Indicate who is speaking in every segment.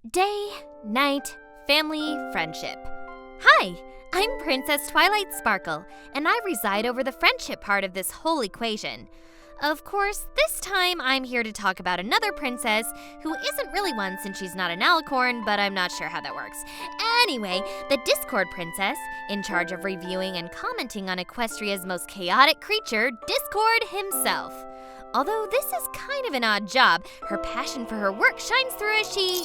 Speaker 1: Day, night, family, friendship. Hi, I'm Princess Twilight Sparkle, and I reside over the friendship part of this whole equation. Of course, this time I'm here to talk about another princess who isn't really one since she's not an alicorn, but I'm not sure how that works. Anyway, the Discord princess, in charge of reviewing and commenting on Equestria's most chaotic creature, Discord himself. Although this is kind of an odd job, her passion for her work shines through as she...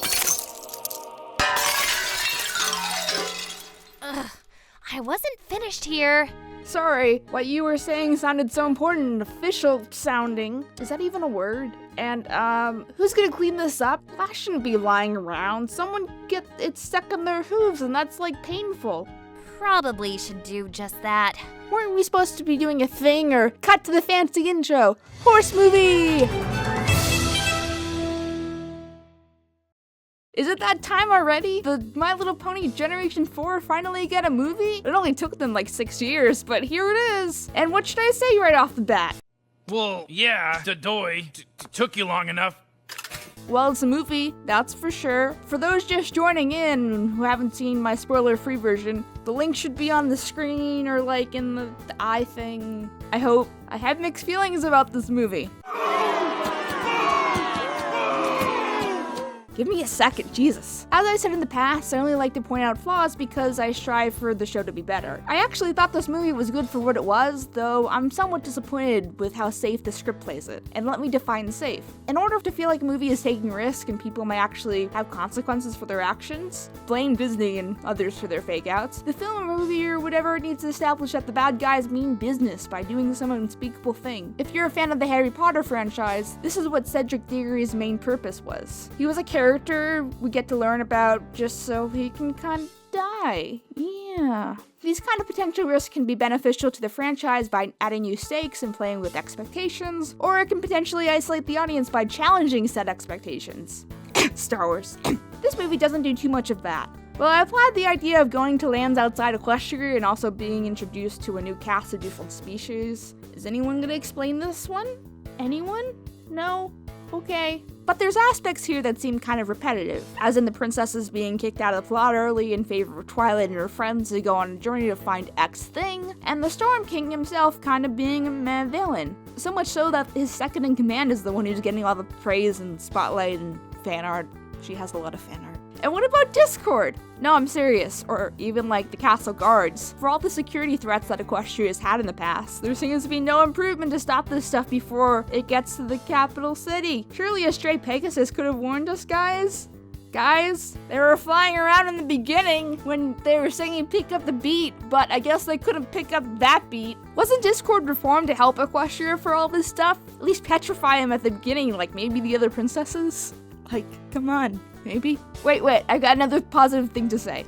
Speaker 1: Ugh, I wasn't finished here.
Speaker 2: Sorry, what you were saying sounded so important and official sounding. Is that even a word? And, who's gonna clean this up? I shouldn't be lying around. Someone get it stuck in their hooves and that's, like, painful.
Speaker 1: Probably should do just that.
Speaker 2: Weren't we supposed to be doing a thing or cut to the fancy intro? Horse movie! Is it that time already? The My Little Pony Generation 4 finally get a movie? It only took them like 6 years, but here it is. And what should I say right off the bat?
Speaker 3: Well, yeah, took you long enough.
Speaker 2: Well, it's a movie, that's for sure. For those just joining in who haven't seen my spoiler-free version, the link should be on the screen or like in the eye thing. I hope. I have mixed feelings about this movie. Give me a second, Jesus. As I said in the past, I only like to point out flaws because I strive for the show to be better. I actually thought this movie was good for what it was, though I'm somewhat disappointed with how safe the script plays it. And let me define safe. In order to feel like a movie is taking risk and people might actually have consequences for their actions, blame Disney and others for their fake outs, the film or movie or whatever needs to establish that the bad guys mean business by doing some unspeakable thing. If you're a fan of the Harry Potter franchise, this is what Cedric Diggory's main purpose was. He was a character we get to learn about just so he can kind of die. Yeah. These kind of potential risks can be beneficial to the franchise by adding new stakes and playing with expectations, or it can potentially isolate the audience by challenging said expectations. Star Wars. This movie doesn't do too much of that. Well, I applied the idea of going to lands outside Equestria and also being introduced to a new cast of different species. Is anyone gonna explain this one? Anyone? No? Okay. But there's aspects here that seem kind of repetitive, as in the princesses being kicked out of the plot early in favor of Twilight and her friends to go on a journey to find X thing, and the Storm King himself kind of being a meh villain. So much so that his second in command is the one who's getting all the praise and spotlight and fan art. She has a lot of fan art. And what about Discord? No, I'm serious. Or even like the castle guards. For all the security threats that Equestria has had in the past, there seems to be no improvement to stop this stuff before it gets to the capital city. Surely a stray Pegasus could have warned us, guys? Guys, they were flying around in the beginning when they were singing Pick Up the Beat, but I guess they couldn't pick up that beat. Wasn't Discord reformed to help Equestria for all this stuff? At least petrify him at the beginning, like maybe the other princesses? Like, come on. Maybe? Wait, I got another positive thing to say.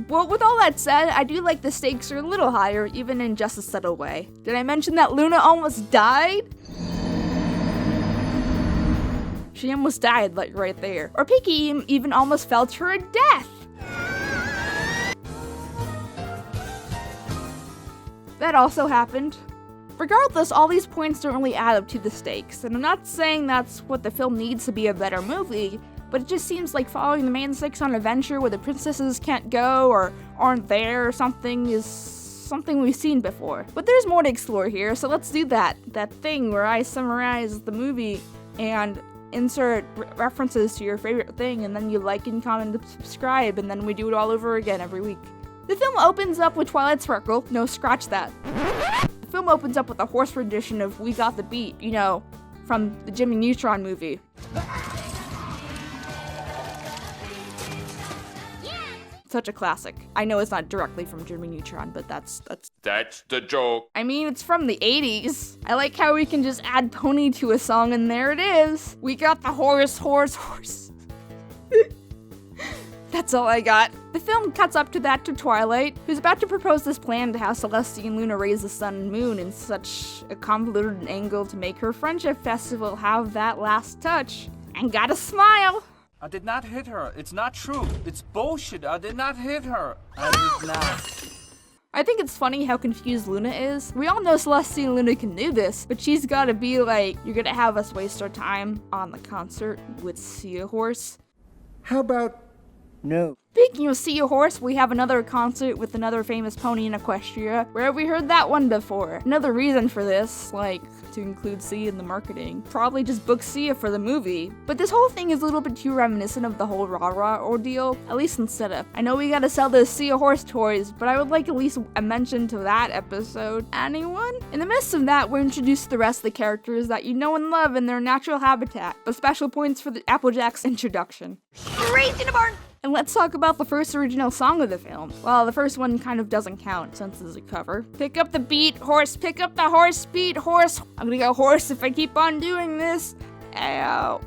Speaker 2: Well, with all that said, I do like the stakes are a little higher, even in just a subtle way. Did I mention that Luna almost died? She almost died, like, right there. Or Pinky even almost fell to her death! That also happened. Regardless, all these points don't really add up to the stakes, and I'm not saying that's what the film needs to be a better movie, but it just seems like following the main six on an adventure where the princesses can't go or aren't there or something is something we've seen before. But there's more to explore here, so let's do that thing where I summarize the movie and insert references to your favorite thing, and then you like and comment and subscribe, and then we do it all over again every week. The film opens up with Twilight Sparkle. No, scratch that. The film opens up with a horse rendition of We Got the Beat, you know, from the Jimmy Neutron movie. Such a classic. I know it's not directly from Jimmy Neutron, but that's
Speaker 4: the joke.
Speaker 2: I mean, it's from the 80s. I like how we can just add pony to a song and there it is. We got the horse. That's all I got. The film cuts up to that to Twilight, who's about to propose this plan to have Celestia and Luna raise the sun and moon in such a convoluted angle to make her friendship festival have that last touch. And gotta smile.
Speaker 5: I did not hit her. It's not true. It's bullshit. I did not hit her. I did not.
Speaker 2: I think it's funny how confused Luna is. We all know Celestia and Luna can do this, but she's gotta be like, you're gonna have us waste our time on the concert with Seahorse?
Speaker 6: How about no?
Speaker 2: Speaking of See a Horse, we have another concert with another famous pony in Equestria. Where have we heard that one before? Another reason for this, like, to include Sia in the marketing. Probably just book Sia for the movie. But this whole thing is a little bit too reminiscent of the whole rah-rah ordeal, at least in setup. I know we gotta sell those See a Horse toys, but I would like at least a mention to that episode. Anyone? In the midst of that, we're introduced to the rest of the characters that you know and love in their natural habitat, but special points for the Applejack's introduction. Raised in a barn! And let's talk about the first original song of the film. Well, the first one kind of doesn't count since it's a cover. Pick up the beat, horse, pick up the horse, beat, horse. I'm gonna go horse if I keep on doing this. Ow.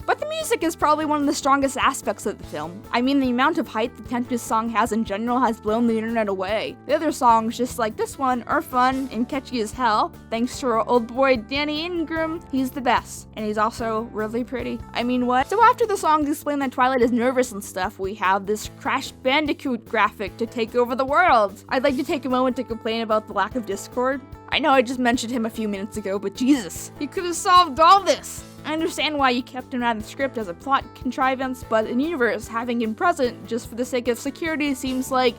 Speaker 2: But the music is probably one of the strongest aspects of the film. I mean, the amount of hype the Tempest Song has in general has blown the internet away. The other songs, just like this one, are fun and catchy as hell. Thanks to our old boy Danny Ingram, he's the best. And he's also really pretty. I mean, what? So after the songs explain that Twilight is nervous and stuff, we have this Crash Bandicoot graphic to take over the world. I'd like to take a moment to complain about the lack of Discord. I know I just mentioned him a few minutes ago, but Jesus, he could have solved all this. I understand why you kept him out of the script as a plot contrivance, but in universe, having him present just for the sake of security seems like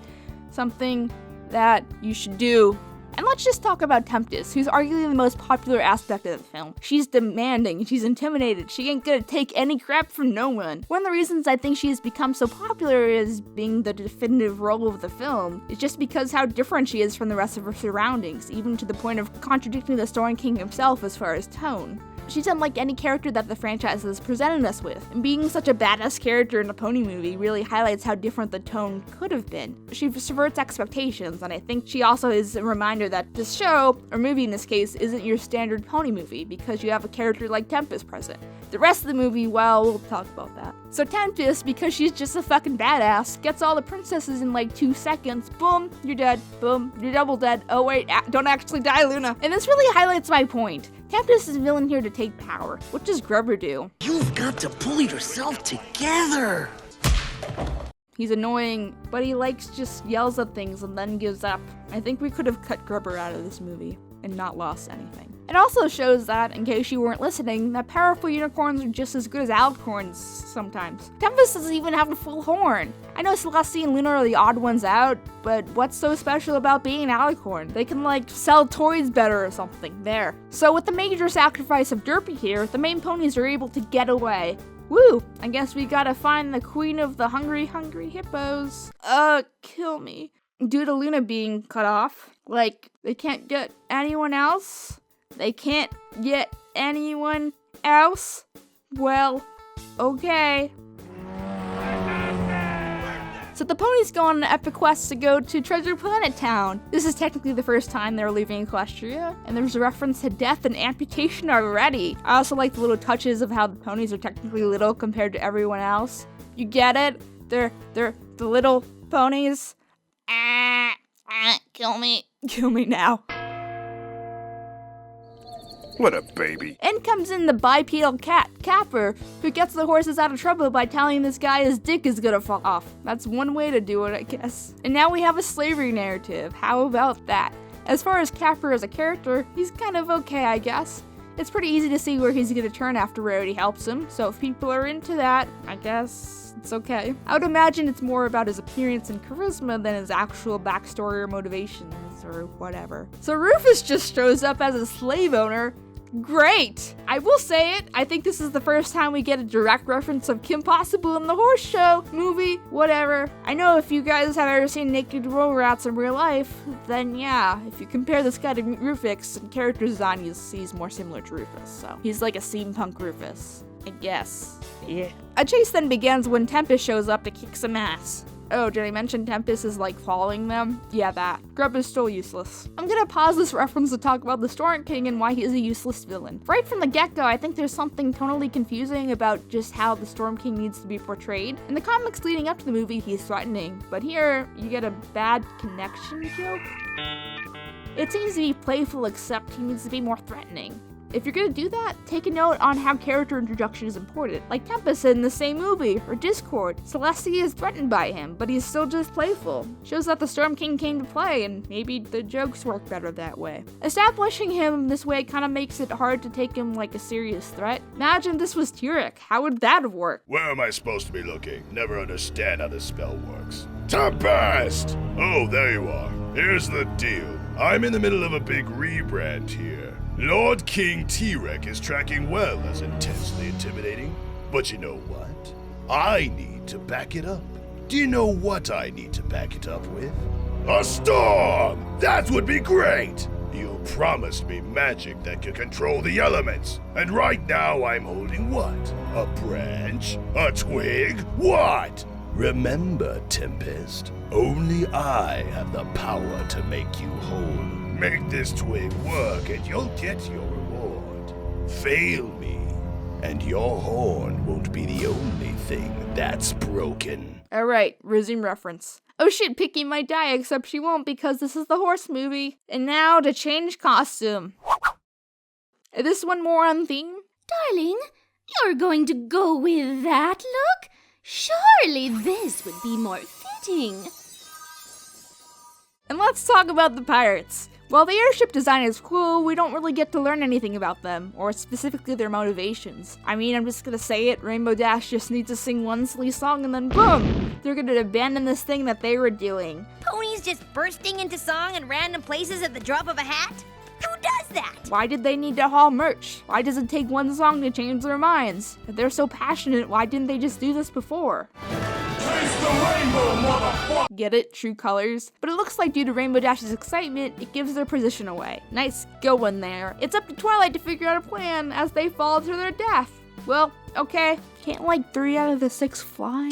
Speaker 2: something that you should do. And let's just talk about Tempest, who's arguably the most popular aspect of the film. She's demanding, she's intimidated, she ain't gonna take any crap from no one. One of the reasons I think she has become so popular as being the definitive role of the film is just because how different she is from the rest of her surroundings, even to the point of contradicting the Storm King himself as far as tone. She's unlike any character that the franchise has presented us with, and being such a badass character in a pony movie really highlights how different the tone could have been. She subverts expectations, and I think she also is a reminder that this show, or movie in this case, isn't your standard pony movie because you have a character like Tempest present. The rest of the movie, well, we'll talk about that. So Tempest, because she's just a fucking badass, gets all the princesses in like 2 seconds. Boom, you're dead. Boom, you're double dead. Oh wait, don't actually die, Luna. And this really highlights my point. Tempest is a villain here to take power. What does Grubber do?
Speaker 7: You've got to pull yourself together.
Speaker 2: He's annoying, but he just yells at things and then gives up. I think we could have cut Grubber out of this movie and not lost anything. It also shows that, in case you weren't listening, that powerful unicorns are just as good as alicorns sometimes. Tempest doesn't even have a full horn. I know Celestia and Luna are the odd ones out, but what's so special about being an alicorn? They can sell toys better or something. There. So with the major sacrifice of Derpy here, the main ponies are able to get away. Woo! I guess we gotta find the queen of the hungry hippos. Kill me. Due to Luna being cut off, they can't get anyone else? They can't get anyone else? Well, okay. So the ponies go on an epic quest to go to Treasure Planet Town. This is technically the first time they're leaving Equestria, and there's a reference to death and amputation already. I also like the little touches of how the ponies are technically little compared to everyone else. You get it? They're the little ponies. Kill me. Kill me now.
Speaker 6: What a baby.
Speaker 2: In comes in the bipedal cat, Capper, who gets the horses out of trouble by telling this guy his dick is gonna fall off. That's one way to do it, I guess. And now we have a slavery narrative. How about that? As far as Capper as a character, he's kind of okay, I guess. It's pretty easy to see where he's gonna turn after Rarity helps him, so if people are into that, I guess it's okay. I would imagine it's more about his appearance and charisma than his actual backstory or motivations or whatever. So Rufus just shows up as a slave owner. Great! I will say it, I think this is the first time we get a direct reference of Kim Possible in the horse show, movie, whatever. I know if you guys have ever seen Naked Rats in real life, then yeah, if you compare this guy to Rufus and character design, you'll see he's more similar to Rufus, so he's like a steampunk Rufus, I guess. Yeah. A chase then begins when Tempest shows up to kick some ass. Oh, did I mention Tempest is following them? Yeah, that. Grub is still useless. I'm gonna pause this reference to talk about the Storm King and why he is a useless villain. Right from the get-go, I think there's something totally confusing about just how the Storm King needs to be portrayed. In the comics leading up to the movie, he's threatening, but here, you get a bad connection joke? It seems to be playful, except he needs to be more threatening. If you're gonna do that, take a note on how character introduction is important. Like Tempest in the same movie, or Discord. Celestia is threatened by him, but he's still just playful. Shows that the Storm King came to play, and maybe the jokes work better that way. Establishing him this way kind of makes it hard to take him like a serious threat. Imagine this was Tirek. How would that have worked?
Speaker 6: Where am I supposed to be looking? Never understand how this spell works. Tempest! Oh, there you are. Here's the deal. I'm in the middle of a big rebrand here. Lord King Tirek is tracking well as intensely intimidating. But you know what? I need to back it up. Do you know what I need to back it up with? A storm! That would be great! You promised me magic that could control the elements. And right now I'm holding what? A branch? A twig? What? Remember, Tempest, only I have the power to make you whole. Make this twig work and you'll get your reward. Fail me, and your horn won't be the only thing that's broken.
Speaker 2: Alright, resume reference. Oh shit, Pinky might die, except she won't because this is the horse movie. And now to change costume. Is this one more on theme?
Speaker 1: Darling, you're going to go with that look? Surely this would be more fitting.
Speaker 2: And let's talk about the pirates. While the airship design is cool, we don't really get to learn anything about them, or specifically their motivations. I mean, I'm just gonna say it, Rainbow Dash just needs to sing one silly song and then boom! They're gonna abandon this thing that they were doing.
Speaker 8: Ponies just bursting into song in random places at the drop of a hat? Who does that?
Speaker 2: Why did they need to haul merch? Why does it take one song to change their minds? If they're so passionate, why didn't they just do this before?
Speaker 4: Taste the rainbow, motherfucker!
Speaker 2: Get it? True colors? But it looks like due to Rainbow Dash's excitement, it gives their position away. Nice going there. It's up to Twilight to figure out a plan as they fall to their death. Well, okay. Can't like 3 out of the 6 fly?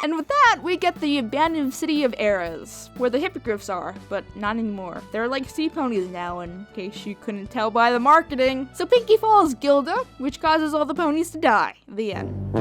Speaker 2: And with that, we get the abandoned city of Eras, where the hippogriffs are, but not anymore. They're like sea ponies now, in case you couldn't tell by the marketing. So Pinky follows Gilda, which causes all the ponies to die. The end.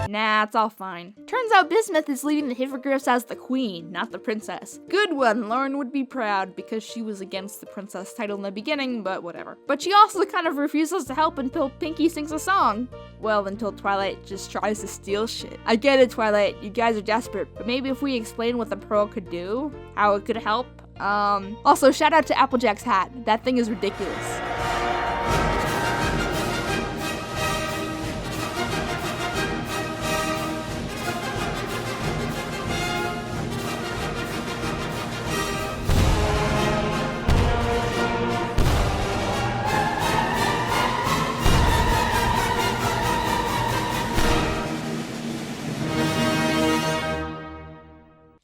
Speaker 2: Nah, it's all fine. Turns out Bismuth is leading the hippogriffs as the queen, not the princess. Good one, Lauren would be proud because she was against the princess title in the beginning, but whatever. But she also kind of refuses to help until Pinky sings a song. Well, until Twilight just tries to steal shit. I get it, Twilight, you guys are desperate, but maybe if we explain what the pearl could do, how it could help. Also, shout out to Applejack's hat. That thing is ridiculous.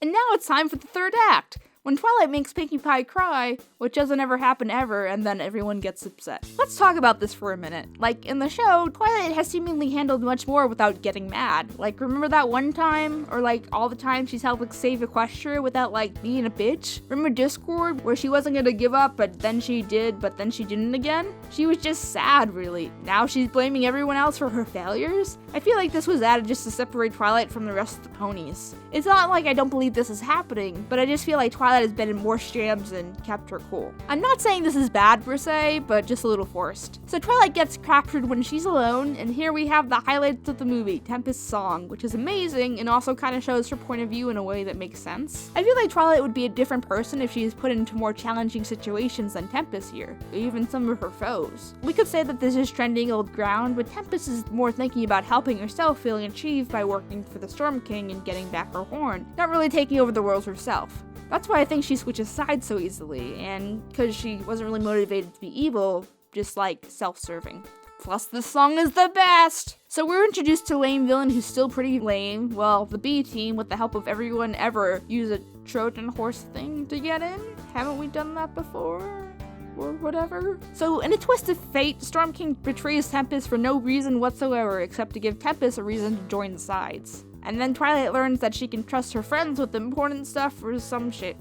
Speaker 2: And now it's time for the third act, when Twilight makes Pinkie Pie cry, which doesn't ever happen ever, and then everyone gets upset. Let's talk about this for a minute. Like, in the show, Twilight has seemingly handled much more without getting mad. Like, remember that one time, or like, all the time she's helped like save Equestria without like being a bitch? Remember Discord, where she wasn't gonna give up, but then she did, but then she didn't again? She was just sad, really. Now she's blaming everyone else for her failures? I feel like this was added just to separate Twilight from the rest of the ponies. It's not like I don't believe this is happening, but I just feel like Twilight has been in more shams and kept her cool. I'm not saying this is bad per se, but just a little forced. So Twilight gets captured when she's alone, and here we have the highlights of the movie, Tempest Song, which is amazing and also kind of shows her point of view in a way that makes sense. I feel like Twilight would be a different person if she is put into more challenging situations than Tempest here, or even some of her foes. We could say that this is trending old ground, but Tempest is more thinking about helping herself feeling achieved by working for the Storm King and getting back her horn, not really taking over the world herself. That's why I think she switches sides so easily, and because she wasn't really motivated to be evil, just like self-serving. Plus, this song is the best! So we're introduced to a lame villain who's still pretty lame. Well, the B team, with the help of everyone ever, use a Trojan horse thing to get in? Haven't we done that before? Or whatever. So, in a twist of fate, Storm King betrays Tempest for no reason whatsoever except to give Tempest a reason to join the sides. And then Twilight learns that she can trust her friends with important stuff or some shit.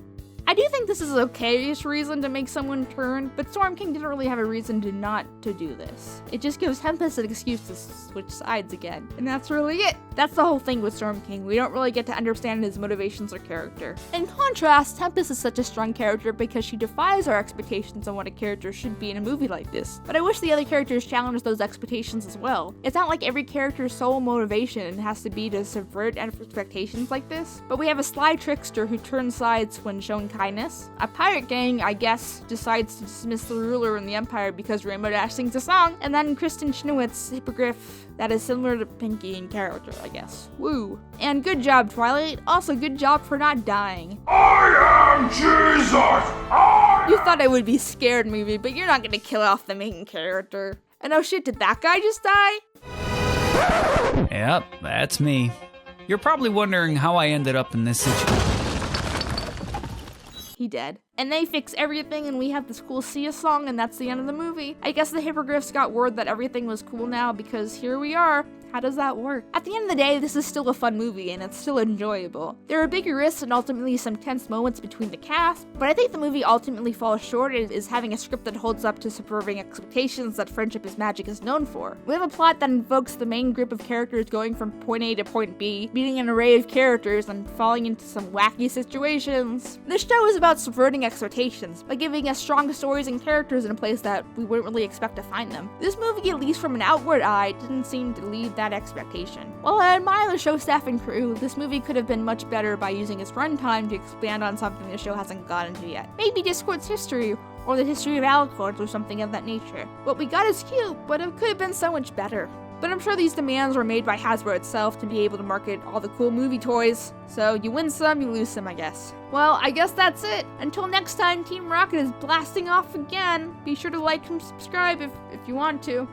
Speaker 2: I do think this is an okayish reason to make someone turn, but Storm King didn't really have a reason to not to do this. It just gives Tempest an excuse to switch sides again, and that's really it. That's the whole thing with Storm King. We don't really get to understand his motivations or character. In contrast, Tempest is such a strong character because she defies our expectations on what a character should be in a movie like this. But I wish the other characters challenged those expectations as well. It's not like every character's sole motivation has to be to subvert expectations like this, but we have a sly trickster who turns sides when shown kindness. A pirate gang, I guess, decides to dismiss the ruler in the Empire because Rainbow Dash sings a song, and then Kristen Chenoweth's hippogriff that is similar to Pinky in character, I guess. Woo. And good job, Twilight. Also, good job for not dying.
Speaker 4: I am Jesus!
Speaker 2: You thought I would be scared, movie, but you're not gonna kill off the main character. And oh shit, did that guy just die?
Speaker 9: Yep, that's me. You're probably wondering how I ended up in this situation.
Speaker 2: He dead. And they fix everything and we have this cool Sia song and that's the end of the movie. I guess the hippogriffs got word that everything was cool now because here we are. How does that work? At the end of the day, this is still a fun movie and it's still enjoyable. There are bigger risks and ultimately some tense moments between the cast, but I think the movie ultimately falls short is having a script that holds up to subverting expectations that Friendship is Magic is known for. We have a plot that invokes the main group of characters going from point A to point B, meeting an array of characters and falling into some wacky situations. This show is about subverting expectations by giving us strong stories and characters in a place that we wouldn't really expect to find them. This movie, at least from an outward eye, didn't seem to lead that expectation. While I admire the show staff and crew, this movie could have been much better by using its runtime to expand on something the show hasn't gotten to yet. Maybe Discord's history, or the history of Alicords, or something of that nature. What we got is cute, but it could have been so much better. But I'm sure these demands were made by Hasbro itself to be able to market all the cool movie toys. So you win some, you lose some, I guess. Well, I guess that's it. Until next time, Team Rocket is blasting off again. Be sure to like and subscribe if you want to.